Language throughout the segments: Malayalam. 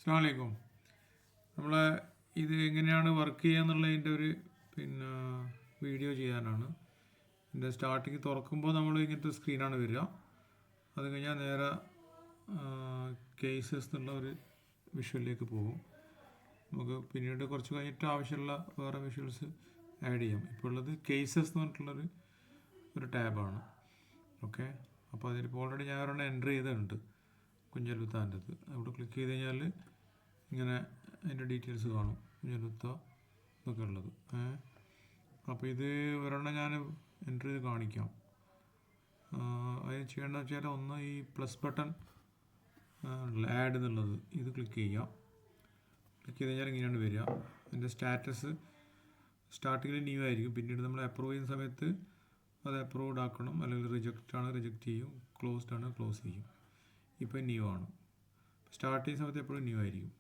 അസ്സലാമു അലൈക്കും. നമ്മൾ ഇത് എങ്ങനെയാണ് വർക്ക് ചെയ്യുക എന്നുള്ളതിൻ്റെ ഒരു പിന്നെ വീഡിയോ ചെയ്യാനാണ്. ഇതിൻ്റെ സ്റ്റാർട്ടിങ് തുറക്കുമ്പോൾ നമ്മൾ ഇങ്ങനത്തെ സ്ക്രീനാണ് വരിക. അത് കഴിഞ്ഞാൽ നേരെ കേസസ് എന്നുള്ള ഒരു വിഷ്വലിലേക്ക് പോകും. നമുക്ക് പിന്നീട് കുറച്ച് കഴിഞ്ഞിട്ട് ആവശ്യമുള്ള വേറെ വിഷ്വൽസ് ആഡ് ചെയ്യാം. ഇപ്പോൾ ഉള്ളത് കേസസ് എന്ന് പറഞ്ഞിട്ടുള്ളൊരു ടാബാണ്. ഓക്കെ, അപ്പോൾ അതിലിപ്പോൾ ഓൾറെഡി ഞാൻ ഒരെണ്ണം എൻ്റർ ചെയ്തിട്ടുണ്ട്, കുഞ്ഞലുത്താൻ്റെത്. അവിടെ ക്ലിക്ക് ചെയ്ത് കഴിഞ്ഞാൽ ഇങ്ങനെ അതിൻ്റെ ഡീറ്റെയിൽസ് കാണും, കുഞ്ഞലുത്ത എന്നൊക്കെ ഉള്ളത്. അപ്പോൾ ഇത് ഒരെണ്ണം ഞാൻ എൻ്റർ ചെയ്ത് കാണിക്കാം. അത് ചെയ്യേണ്ടതെന്ന് വെച്ചാൽ ഒന്ന് ഈ പ്ലസ് ബട്ടൺ ആഡ് എന്നുള്ളത് ഇത് ക്ലിക്ക് ചെയ്യാം. ക്ലിക്ക് ചെയ്ത് കഴിഞ്ഞാൽ ഇങ്ങനെയാണ് വരിക. അതിൻ്റെ സ്റ്റാറ്റസ് സ്റ്റാർട്ടിങ്ങിൽ ന്യൂ ആയിരിക്കും, പിന്നീട് നമ്മൾ അപ്രൂവ് ചെയ്യുന്ന സമയത്ത് അത് അപ്രൂവ്ഡ് ആക്കണം, അല്ലെങ്കിൽ റിജക്റ്റ് ആണ് റിജക്റ്റ് ചെയ്യും, ക്ലോസ്ഡ് ആണ് ക്ലോസ് ചെയ്യും. ഇപ്പോൾ ന്യൂ ആണ്. സ്റ്റാർട്ട് ചെയ്യുന്ന സമയത്ത് എപ്പോഴും ന്യൂ ആയിരിക്കും.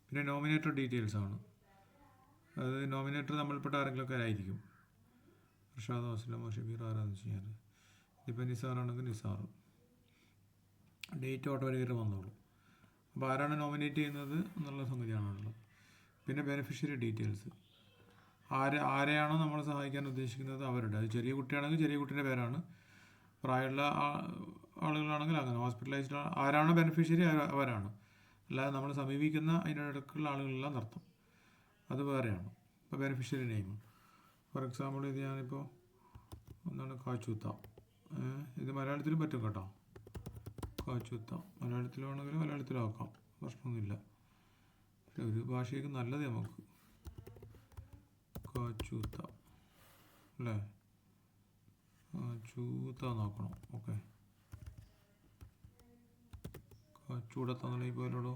പിന്നെ നോമിനേറ്റർ ഡീറ്റെയിൽസ് ആണ്. അത് നോമിനേറ്റർ നമ്മൾപ്പെട്ട ആരെങ്കിലുമൊക്കെ ആയിരിക്കും. ഇർഷാദ്, അസ്ലം, ഷബീർ ആരാന്ന് വെച്ച് കഴിഞ്ഞാൽ ഇപ്പോൾ നിസാറാണെങ്കിൽ നിസാർ. ഡേറ്റ് ഓട്ടോമാറ്റിക്കായിട്ട് വന്നോളൂ. അപ്പോൾ ആരാണ് നോമിനേറ്റ് ചെയ്യുന്നത് എന്നുള്ള സംഗതിയാണുള്ളത്. പിന്നെ ബെനിഫിഷ്യറി ഡീറ്റെയിൽസ്, ആരെയാണോ നമ്മൾ സഹായിക്കാൻ ഉദ്ദേശിക്കുന്നത് അവരുടെ. അത് ചെറിയ കുട്ടിയാണെങ്കിൽ ചെറിയ കുട്ടീൻ്റെ പേരാണ്, പ്രായമുള്ള ആളുകളാണെങ്കിൽ അങ്ങനെ, ഹോസ്പിറ്റലൈസ്ഡ് ആരാണോ ബെനിഫിഷ്യറി അവരാണ്. അല്ലാതെ നമ്മൾ സമീപിക്കുന്ന അതിൻ്റെ ഇടയ്ക്കുള്ള ആളുകളെല്ലാം നടത്തും, അത് വേറെയാണ്. ഇപ്പോൾ ബെനിഫിഷ്യറി നെയിം ഫോർ എക്സാമ്പിൾ ഇത് ഞാനിപ്പോൾ എന്താണ് കാച്ചൂത്ത, ഇത് മലയാളത്തിലും പറ്റും കേട്ടോ. കാച്ചൂത്ത മലയാളത്തിലാണെങ്കിൽ മലയാളത്തിലാക്കാം, പ്രശ്നമൊന്നുമില്ല. ഒരു ഭാഷയ്ക്ക് നല്ലത് നമുക്ക് കാച്ചൂത്ത അല്ലേ, കാച്ചൂത്ത നോക്കണം. ഓക്കെ, കാച്ചൂടത്താന്നുള്ള ഈ പോലോടോ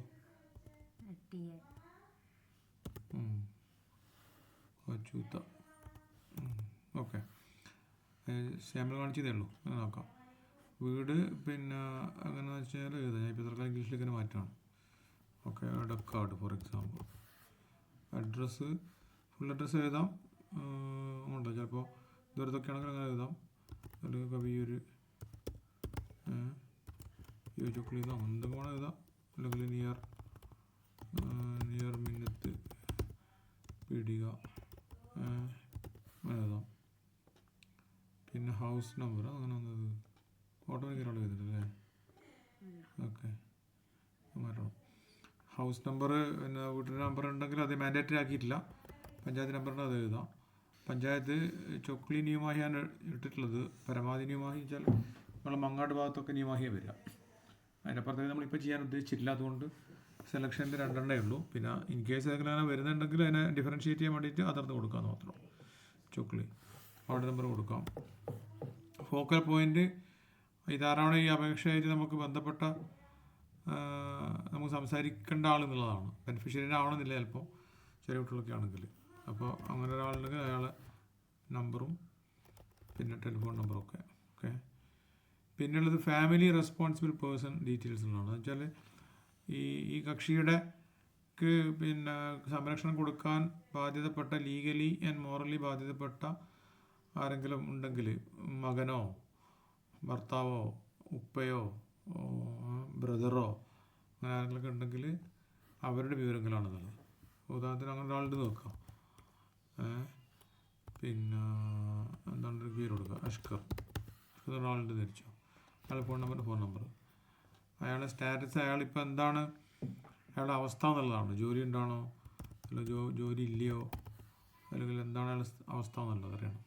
കാച്ചൂത്ത. ഓക്കെ, സാമ്പിൾ കാണിച്ചതേ ഉള്ളൂ, അങ്ങനെ നോക്കാം. വീട് പിന്നെ അങ്ങനെ വെച്ചാൽ എഴുതാം. ഞാൻ ഇപ്പോൾ തൽക്കാലം ഇംഗ്ലീഷിലേക്ക് തന്നെ മാറ്റമാണ്. ഓക്കെ, ഡക്കാട് for example. Address full address എഴുതാം, ഉണ്ടോ ചിലപ്പോൾ ദൂരത്തൊക്കെ ആണെങ്കിൽ അങ്ങനെ എഴുതാം. അല്ലെങ്കിൽ കവിയൂര് യോജുക്കളിന്നോ എന്തൊക്കെ വേണം എഴുതാം. അല്ലെങ്കിൽ നിയർ മിന്നത്ത് പീടിക എഴുതാം. പിന്നെ ഹൗസ് നമ്പർ അങ്ങനെ വന്നത് ഓട്ടോമാറ്റിക്കലി ചെയ്തിട്ടല്ലേ. ഓക്കെ, മാറ്റണം. ഹൗസ് നമ്പർ പിന്നെ വീട്ടിൻ്റെ നമ്പർ ഉണ്ടെങ്കിൽ അത് മാൻഡേറ്ററി ആക്കിയിട്ടില്ല. പഞ്ചായത്ത് നമ്പറിൻ്റെ അത് എഴുതാം. പഞ്ചായത്ത് ചൊക്ലി ന്യൂമാഹിയാണ് ഇട്ടിട്ടുള്ളത്. പരമാവധി ന്യൂമാഹി വെച്ചാൽ നമ്മൾ മങ്ങാട് ഭാഗത്തൊക്കെ ന്യൂമാഹിയെ വരിക. അതിനപ്പുറത്തേക്ക് നമ്മളിപ്പോൾ ചെയ്യാൻ ഉദ്ദേശിച്ചില്ല, അതുകൊണ്ട് സെലക്ഷൻ്റെ രണ്ടെണ്ണേ ഉള്ളൂ. പിന്നെ ഇൻ കേസ് ഏതെങ്കിലും അങ്ങനെ വരുന്നുണ്ടെങ്കിൽ അതിനെ ഡിഫറൻഷ്യേറ്റ് ചെയ്യാൻ വേണ്ടിയിട്ട് അതർന്ന് കൊടുക്കാമെന്ന് മാത്രം. ചൊക്ലി വാർഡ് നമ്പർ കൊടുക്കാം. ഫോക്കൽ പോയിൻ്റ് ഇതാരാണ് ഈ അപേക്ഷയായിട്ട് നമുക്ക് ബന്ധപ്പെട്ട നമുക്ക് സംസാരിക്കേണ്ട ആളെന്നുള്ളതാണ്. ബെനിഫിഷ്യറിനെ ആവണമെന്നില്ല ചിലപ്പോൾ, ചെറിയ കുട്ടികളൊക്കെ ആണെങ്കിൽ. അപ്പോൾ അങ്ങനെ ഒരാളുണ്ടെങ്കിൽ അയാളെ നമ്പറും പിന്നെ ടെലിഫോൺ നമ്പറൊക്കെ. ഓക്കെ, പിന്നെയുള്ളത് ഫാമിലി റെസ്പോൺസിബിൾ പേഴ്സൺ ഡീറ്റെയിൽസ് ഉള്ളതാണ്. വെച്ചാൽ ഈ കക്ഷിയുടെ പിന്നെ സംരക്ഷണം കൊടുക്കാൻ ബാധ്യതപ്പെട്ട, ലീഗലി ആൻഡ് മോറലി ബാധ്യതപ്പെട്ട ആരെങ്കിലും ഉണ്ടെങ്കിൽ, മകനോ ഭർത്താവോ ഉപ്പയോ ബ്രദറോ അങ്ങനെ ആരെങ്കിലുമൊക്കെ ഉണ്ടെങ്കിൽ അവരുടെ വിവരങ്ങളാണെന്നുള്ളത്. ഉദാഹരണത്തിന് അങ്ങനെ ഒരാളുടെ നോക്കാം. പിന്നെ എന്താണ് ഒരു പേര് കൊടുക്കുക, അഷ്കർ ഒരാളുടെ ധരിച്ചോ, അയാളുടെ ഫോൺ നമ്പർ, അയാളുടെ സ്റ്റാറ്റസ്, അയാളിപ്പോൾ എന്താണ് അയാളുടെ അവസ്ഥ എന്നുള്ളതാണ്. ജോലി ഉണ്ടാണോ അല്ലെങ്കിൽ ജോലി ഇല്ലയോ, അല്ലെങ്കിൽ എന്താണ് അയാളുടെ അവസ്ഥ എന്നുള്ളത് അറിയണം.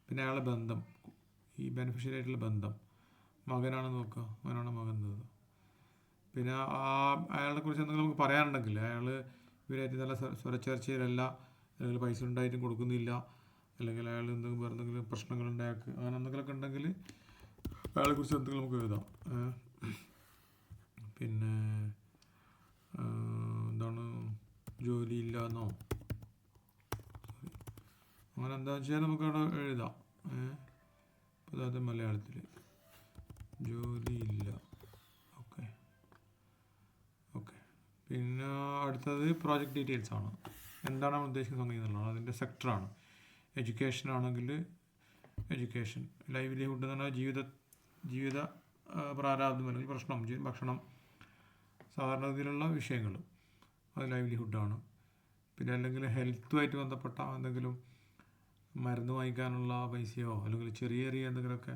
പിന്നെ അയാളുടെ ബന്ധം, ഈ ബെനിഫിഷ്യറി ആയിട്ടുള്ള ബന്ധം, മകനാണെന്ന് നോക്കുക, മകനാണ് മകൻ എന്നത്. പിന്നെ അയാളെ കുറിച്ച് എന്തെങ്കിലും നമുക്ക് പറയാനുണ്ടെങ്കിൽ, അയാൾ ഇവരായിട്ട് നല്ല സ്വരച്ചേർച്ചയിലല്ല, അല്ലെങ്കിൽ പൈസ ഉണ്ടായിട്ടും കൊടുക്കുന്നില്ല, അല്ലെങ്കിൽ അയാൾ എന്തെങ്കിലും പ്രശ്നങ്ങളുണ്ടാക്കി അങ്ങനെ എന്തെങ്കിലുമൊക്കെ ഉണ്ടെങ്കിൽ അയാളെ കുറിച്ച് എന്തെങ്കിലും നമുക്ക് എഴുതാം. പിന്നെ എന്താണ് ജോലിയില്ല എന്നോ അങ്ങനെ എന്താ വെച്ചാൽ നമുക്ക് അവിടെ എഴുതാം. അതായത് മലയാളത്തിൽ ജോലിയില്ല. ഓക്കെ ഓക്കെ പിന്നെ അടുത്തത് പ്രോജക്റ്റ് ഡീറ്റെയിൽസ് ആണ്. എന്താണ് നമ്മൾ ഉദ്ദേശിക്കുന്ന സംഗതി എന്നുള്ളതാണ്. അതിൻ്റെ സെക്ടറാണ്. എഡ്യൂക്കേഷൻ ആണെങ്കിൽ എഡ്യൂക്കേഷൻ, ലൈവ്ലിഹുഡ് എന്ന് പറഞ്ഞാൽ ജീവിത പ്രാരാബ്ദം അല്ലെങ്കിൽ ഭക്ഷണം സാധാരണഗതിയിലുള്ള വിഷയങ്ങൾ. അത് ലൈവ്ലിഹുഡാണ്. പിന്നെ അല്ലെങ്കിൽ ഹെൽത്തുമായിട്ട് ബന്ധപ്പെട്ട എന്തെങ്കിലും മരുന്ന് വാങ്ങിക്കാനുള്ള പൈസയോ അല്ലെങ്കിൽ ചെറിയ ചെറിയ എന്തെങ്കിലുമൊക്കെ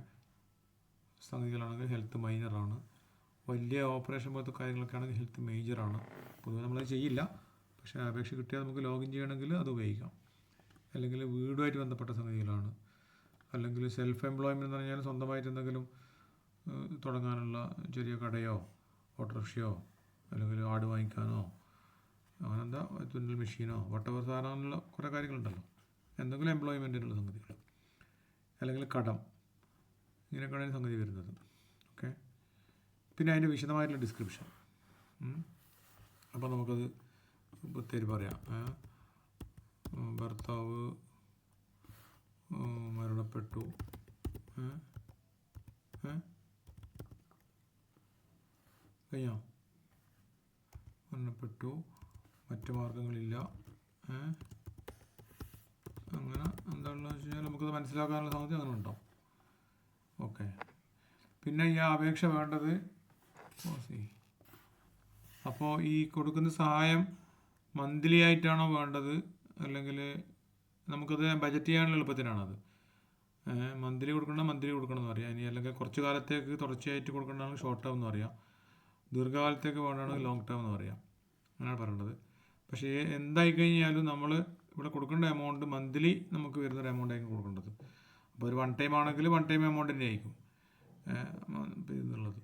സംഗതികളാണെങ്കിൽ ഹെൽത്ത് മൈനറാണ്. വലിയ ഓപ്പറേഷൻ പോലത്തെ കാര്യങ്ങളൊക്കെ ആണെങ്കിൽ ഹെൽത്ത് മേജറാണ്. പൊതുവെ നമ്മളത് ചെയ്യില്ല, പക്ഷേ അപേക്ഷ കിട്ടിയാൽ നമുക്ക് ലോഗിൻ ചെയ്യണമെങ്കിൽ അത് ഉപയോഗിക്കാം. അല്ലെങ്കിൽ വീടുമായിട്ട് ബന്ധപ്പെട്ട സംഗതികളാണ്. അല്ലെങ്കിൽ സെൽഫ് എംപ്ലോയ്മെൻറ്റ് എന്ന് പറഞ്ഞാൽ സ്വന്തമായിട്ട് എന്തെങ്കിലും തുടങ്ങാനുള്ള ചെറിയ കടയോ ഓട്ടോറിക്ഷയോ അല്ലെങ്കിൽ ആട് വാങ്ങിക്കാനോ അങ്ങനെന്താ തുന്നൽ മെഷീനോ വട്ടവർ സാധനമുള്ള കുറേ കാര്യങ്ങളുണ്ടല്ലോ, എന്തെങ്കിലും എംപ്ലോയ്മെൻറ്റിനുള്ള സംഗതികൾ. അല്ലെങ്കിൽ കടം, ഇങ്ങനെയൊക്കെയാണ് സംഗതി വരുന്നത്. ഓക്കെ, പിന്നെ അതിൻ്റെ വിശദമായിട്ടുള്ള ഡിസ്ക്രിപ്ഷൻ. അപ്പോൾ നമുക്കത് പേര് പറയാം. ഭർത്താവ് മരണപ്പെട്ടു, കഴിഞ്ഞോ, മരണപ്പെട്ടു, മറ്റു മാർഗങ്ങളില്ല, അങ്ങനെ എന്താണെന്ന് വെച്ച് കഴിഞ്ഞാൽ നമുക്കത് മനസ്സിലാക്കാനുള്ള സംഗതി അങ്ങനെ ഉണ്ടാവും. ഓക്കെ, പിന്നെ ഈ അപേക്ഷ വേണ്ടത് അപ്പോൾ ഈ കൊടുക്കുന്ന സഹായം മന്ത്ലി ആയിട്ടാണോ വേണ്ടത്, അല്ലെങ്കിൽ നമുക്കത് ബജറ്റ് ചെയ്യാനുള്ള എളുപ്പത്തിനാണത്. മന്ത്ലി കൊടുക്കണം എന്ന് പറയാം. ഇനി അല്ലെങ്കിൽ കുറച്ച് കാലത്തേക്ക് തുടർച്ചയായിട്ട് കൊടുക്കേണ്ടതാണ് ഷോർട്ട് ടേം എന്ന് പറയാം. ദീർഘകാലത്തേക്ക് വേണ്ടതാണ് ലോങ് ടേം എന്ന് പറയാം. അങ്ങനെയാണ് പറയേണ്ടത്. പക്ഷേ എന്തായി കഴിഞ്ഞാലും നമ്മൾ ഇവിടെ കൊടുക്കേണ്ട എമൗണ്ട് മന്ത്ലി നമുക്ക് വരുന്നൊരു എമൗണ്ട് ആയിരിക്കും കൊടുക്കേണ്ടത്. അപ്പോൾ ഒരു വൺ ടൈം ആണെങ്കിൽ വൺ ടൈം എമൗണ്ട് തന്നെ ആയിരിക്കും എന്നുള്ളത്.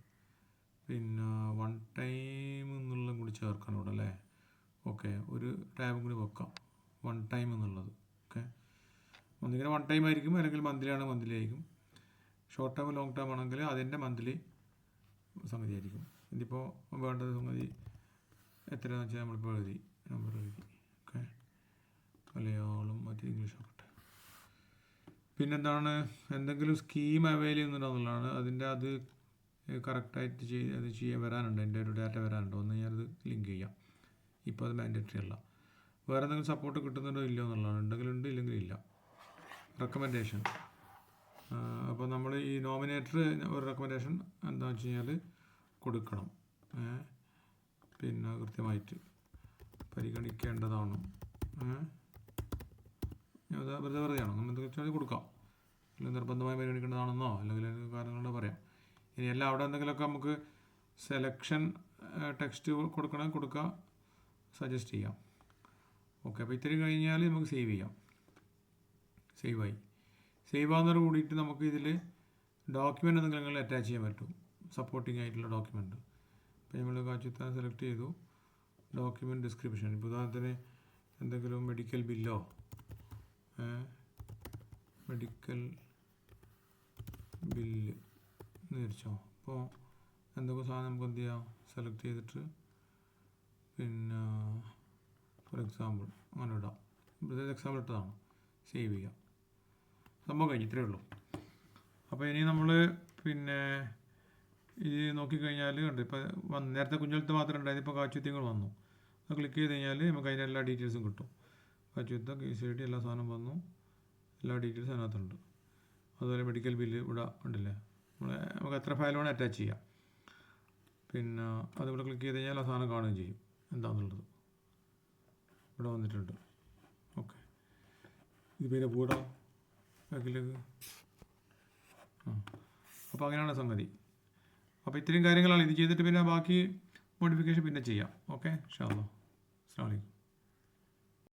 പിന്നെ വൺ ടൈം എന്നുള്ളതും കൂടി ചേർക്കണം ഇവിടെ അല്ലേ. ഓക്കെ, ഒരു ടാബും കൂടി വെക്കാം, വൺ ടൈം എന്നുള്ളത്. ഓക്കെ, ഒന്നിങ്ങനെ വൺ ടൈം ആയിരിക്കും, അല്ലെങ്കിൽ മന്ത്ലി ആണെങ്കിൽ മന്ത്ലി ആയിരിക്കും. ഷോർട്ട് ടേം ലോങ് ടേം ആണെങ്കിൽ അതിൻ്റെ മന്ത്ലി സംഗതി ആയിരിക്കും. ഇതിപ്പോൾ വേണ്ടത് സംഗതി എത്രയാണെന്ന് വെച്ചാൽ നമ്മളിപ്പോൾ എഴുതി, നമ്പർ എഴുതി. ഓക്കെ, മലയാളം മറ്റേ ഇംഗ്ലീഷ് ആക്കട്ടെ. പിന്നെന്താണ്, എന്തെങ്കിലും സ്കീം അവൈൽ ചെയ്യുന്നുണ്ടോ എന്നുള്ളതാണ്. അതിൻ്റെ അത് കറക്റ്റായിട്ട് അത് ചെയ്യാൻ വരാനുണ്ട്, എൻ്റെ ഒരു ഡാറ്റ വരാനുണ്ട്. ഒന്ന് ഞാനത് ലിങ്ക് ചെയ്യാം. ഇപ്പോൾ അത് മാൻഡേറ്ററി അല്ല. വേറെ എന്തെങ്കിലും സപ്പോർട്ട് കിട്ടുന്നുണ്ടോ ഇല്ലയോ എന്നുള്ളതാണ്. ഉണ്ടെങ്കിലുണ്ട്, ഇല്ലെങ്കിൽ ഇല്ല. റെക്കമെൻഡേഷൻ, അപ്പോൾ നമ്മൾ ഈ നോമിനേറ്റർ ഒരു റെക്കമെൻഡേഷൻ എന്താണെന്ന് വെച്ച് കഴിഞ്ഞാൽ കൊടുക്കണം. പിന്നെ കൃത്യമായിട്ട് പരിഗണിക്കേണ്ടതാണ്. വെറുതെ ആണോ അങ്ങനത്തെ വെച്ചാൽ കൊടുക്കാം, അല്ലെങ്കിൽ നിർബന്ധമായി പരിഗണിക്കേണ്ടതാണെന്നോ അല്ലെങ്കിൽ കാര്യങ്ങളോട് പറയാം. ഇനി എല്ലാം അവിടെ എന്തെങ്കിലുമൊക്കെ നമുക്ക് സെലക്ഷൻ ടെക്സ്റ്റ് കൊടുക്കുക, സജസ്റ്റ് ചെയ്യാം. ഓക്കെ, അപ്പോൾ ഇത്രയും കഴിഞ്ഞാൽ നമുക്ക് സേവ് ചെയ്യാം. സേവ് ആകുന്നതോട് കൂടിയിട്ട് നമുക്ക് ഇതിൽ ഡോക്യുമെൻ്റ് എന്തെങ്കിലും അറ്റാച്ച് ചെയ്യാൻ പറ്റും, സപ്പോർട്ടിംഗ് ആയിട്ടുള്ള ഡോക്യുമെൻറ്റ്. അപ്പോൾ നമ്മൾ കാച്ചുത്താൻ സെലക്ട് ചെയ്തു. ഡോക്യുമെൻറ്റ് ഡിസ്ക്രിപ്ഷൻ, ഇപ്പോൾ ഉദാഹരണത്തിന് എന്തെങ്കിലും മെഡിക്കൽ ബില്ലോ, മെഡിക്കൽ ബില്ല് എന്ന് വിചാരിച്ചോ. അപ്പോൾ എന്തൊക്കെ സാധനം നമുക്ക് എന്ത് ചെയ്യാം, സെലക്ട് ചെയ്തിട്ട് പിന്നെ ഫോർ എക്സാമ്പിൾ അങ്ങനെ ഇടാം. എക്സാമ്പിൾ ഇട്ടതാണ്, സേവ് ചെയ്യാം. സംഭവം കഴിഞ്ഞ് ഇത്രയേ ഉള്ളൂ. അപ്പോൾ ഇനി നമ്മൾ പിന്നെ ഇത് നോക്കിക്കഴിഞ്ഞാൽ കണ്ട് ഇപ്പോൾ നേരത്തെ കുഞ്ഞെഴുത്ത് മാത്രമേ ഉണ്ടായിരുന്നു, ഇപ്പോൾ കാച്ചുത്യങ്ങൾ വന്നു. അത് ക്ലിക്ക് ചെയ്ത് കഴിഞ്ഞാൽ നമുക്ക് അതിൻ്റെ എല്ലാ ഡീറ്റെയിൽസും കിട്ടും. കാച്ചുത്ത കേസ് ഐ ഡി എല്ലാ സാധനം വന്നു, എല്ലാ ഡീറ്റെയിൽസും അതിനകത്തുണ്ട്. അതുപോലെ മെഡിക്കൽ ബില്ല് ഇവിടെ ഉണ്ടല്ലേ, നമുക്ക് എത്ര ഫയൽ വേണം അറ്റാച്ച് ചെയ്യാം. പിന്നെ അതിവിടെ ക്ലിക്ക് ചെയ്ത് കഴിഞ്ഞാൽ ആ സാധനം കാണുകയും ചെയ്യും എന്താണെന്നുള്ളത് ഇവിടെ വന്നിട്ടുണ്ട്. ഓക്കെ, ഇത് പിന്നെ കൂടാ ബാക്കിലേക്ക്. അപ്പോൾ അങ്ങനെയാണ് സംഗതി. അപ്പോൾ ഇത്രയും കാര്യങ്ങളാണ് ഇത് ചെയ്തിട്ട് പിന്നെ ബാക്കി മോഡിഫിക്കേഷൻ പിന്നെ ചെയ്യാം. ഓക്കെ, ഇൻഷാ അല്ലാഹ്. അസ്സലാമു അലൈക്കും.